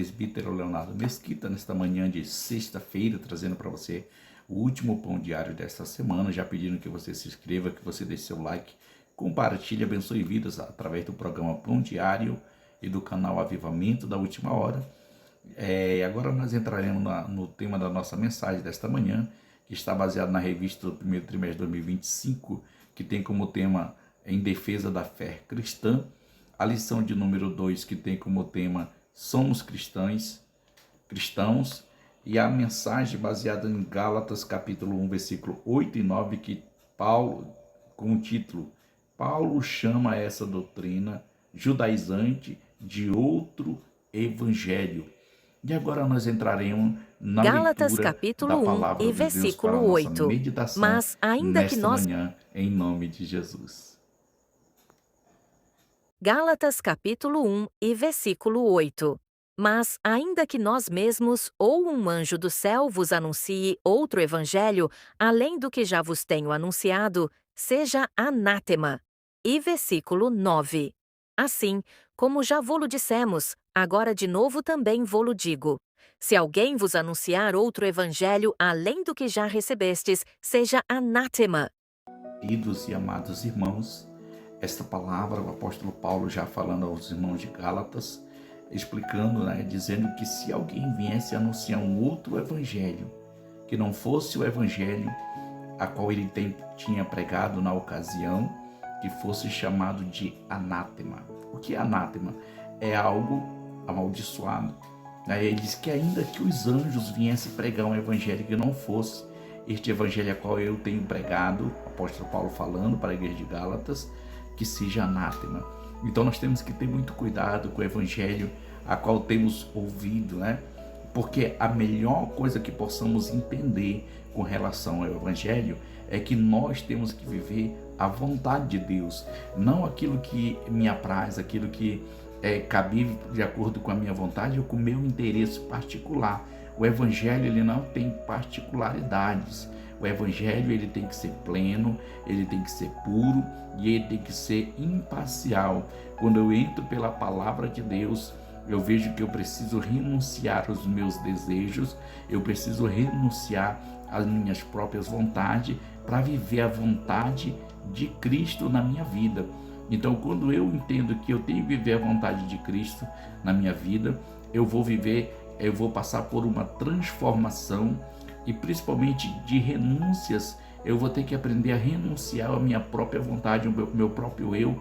presbítero Leonardo Mesquita, nesta manhã de sexta-feira, trazendo para você o último pão diário desta semana, já pedindo que você se inscreva, que você deixe seu like, compartilhe, abençoe vidas através do programa Pão Diário e do canal Avivamento da Última Hora. Agora nós entraremos no tema da nossa mensagem desta manhã, que está baseado na revista do primeiro trimestre de 2025, que tem como tema Em Defesa da Fé Cristã. A lição de número 2, que tem como tema Somos Cristãos, e a mensagem baseada em Gálatas, capítulo 1, versículo 8 e 9, que Paulo, com o título, Paulo chama essa doutrina judaizante de outro evangelho. E agora nós entraremos na Gálatas leitura capítulo da 1 palavra e de Deus para a versículo nossa 8. meditação Mas ainda que nesta nós... manhã, em nome de Jesus. Gálatas capítulo 1 e versículo 8. Mas ainda que nós mesmos ou um anjo do céu vos anuncie outro evangelho, além do que já vos tenho anunciado, seja anátema. E versículo 9. Assim, como já vô-lo dissemos, agora de novo também vô-lo digo. Se alguém vos anunciar outro evangelho além do que já recebestes, seja anátema. Queridos e amados irmãos, esta palavra, o apóstolo Paulo já falando aos irmãos de Gálatas, explicando, dizendo que se alguém viesse anunciar um outro evangelho, que não fosse o evangelho a qual ele tinha pregado na ocasião, que fosse chamado de anátema. O que é anátema? É algo amaldiçoado. Ele diz que ainda que os anjos viessem pregar um evangelho que não fosse este evangelho a qual eu tenho pregado, o apóstolo Paulo falando para a igreja de Gálatas, que seja anátema. Então nós temos que ter muito cuidado com o evangelho a qual temos ouvido, porque a melhor coisa que possamos entender com relação ao evangelho é que nós temos que viver a vontade de Deus, não aquilo que me apraz, aquilo que é cabível de acordo com a minha vontade ou com o meu interesse particular. O evangelho ele não tem particularidades. O evangelho ele tem que ser pleno, ele tem que ser puro e ele tem que ser imparcial. Quando eu entro pela palavra de Deus, eu vejo que eu preciso renunciar aos meus desejos, eu preciso renunciar às minhas próprias vontades para viver a vontade de Cristo na minha vida. Então, quando eu entendo que eu tenho que viver a vontade de Cristo na minha vida, eu vou passar por uma transformação e principalmente de renúncias. Eu vou ter que aprender a renunciar à minha própria vontade, ao meu próprio eu,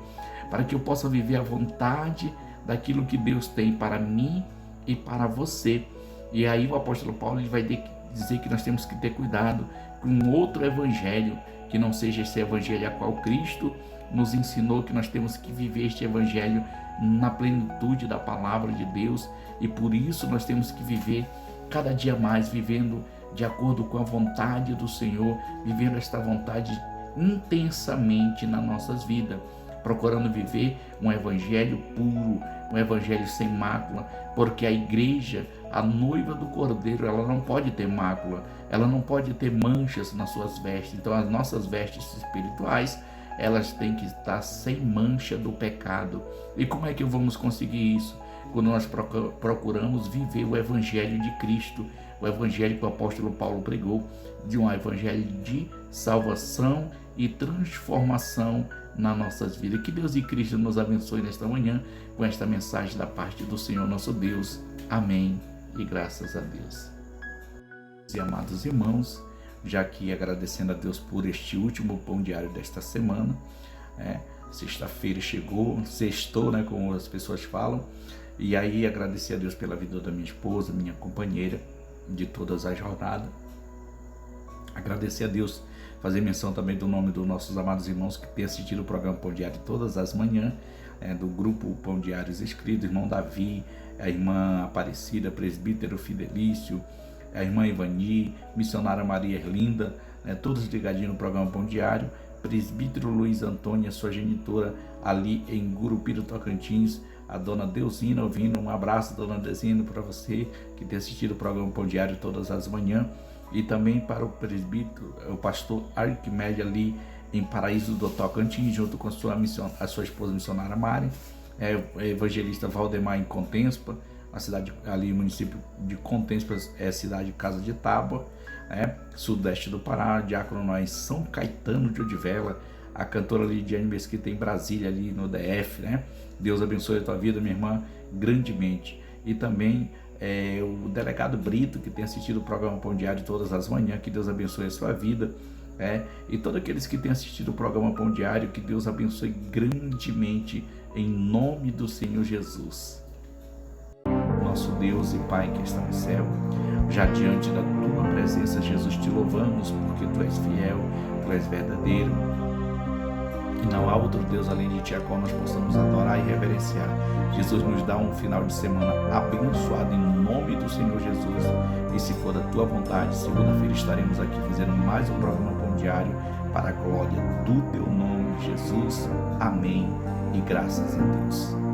para que eu possa viver a vontade daquilo que Deus tem para mim e para você. E aí o apóstolo Paulo ele vai dizer que nós temos que ter cuidado com outro evangelho, que não seja esse evangelho a qual Cristo nos ensinou, que nós temos que viver este evangelho na plenitude da palavra de Deus, e por isso nós temos que viver cada dia mais, vivendo de acordo com a vontade do Senhor, vivendo esta vontade intensamente nas nossas vidas, procurando viver um evangelho puro, um evangelho sem mácula, porque a igreja, a noiva do Cordeiro, ela não pode ter mácula, ela não pode ter manchas nas suas vestes. Então as nossas vestes espirituais, elas têm que estar sem mancha do pecado. E como é que vamos conseguir isso? Quando nós procuramos viver o evangelho de Cristo, o evangelho que o apóstolo Paulo pregou, de um evangelho de salvação e transformação nas nossas vidas. Que Deus e Cristo nos abençoe nesta manhã com esta mensagem da parte do Senhor nosso Deus. Amém e graças a Deus. E amados irmãos, já que agradecendo a Deus por este último pão diário desta semana, sexta-feira chegou, sextou, como as pessoas falam, e aí agradecer a Deus pela vida da minha esposa, minha companheira de todas as jornadas, agradecer a Deus, fazer menção também do nome dos nossos amados irmãos que têm assistido o programa Pão Diário todas as manhãs, do grupo Pão Diários Escritos, irmão Davi, a irmã Aparecida, presbítero Fidelício, a irmã Ivani, missionária Maria Erlinda, todos ligadinhos no programa Pão Diário, presbítero Luiz Antônio, sua genitora ali em Gurupira, Tocantins, a dona Deusina ouvindo, um abraço, dona Deusina, para você que tem assistido o programa Pão Diário todas as manhãs, e também para o presbítero, o pastor Arquimedes ali em Paraíso do Tocantins, junto com a sua esposa missionária Mari, o evangelista Valdemar em Contenspa, na cidade, ali no município de Contentes, cidade Casa de Tábua, né? Sudeste do Pará, diácono nós São Caetano de Odivela, a cantora Lidiane Mesquita em Brasília, ali no DF, né? Deus abençoe a tua vida, minha irmã, grandemente. E também o delegado Brito, que tem assistido o programa Pão Diário todas as manhãs, que Deus abençoe a sua vida. E todos aqueles que têm assistido o programa Pão Diário, que Deus abençoe grandemente, em nome do Senhor Jesus. Nosso Deus e Pai que está no céu, já diante da tua presença, Jesus, te louvamos porque tu és fiel, tu és verdadeiro, e não há outro Deus além de ti a qual nós possamos adorar e reverenciar. Jesus, nos dá um final de semana abençoado em nome do Senhor Jesus, e se for da tua vontade, segunda-feira estaremos aqui fazendo mais um programa Pão Diário para a glória do teu nome, Jesus. Amém e graças a Deus.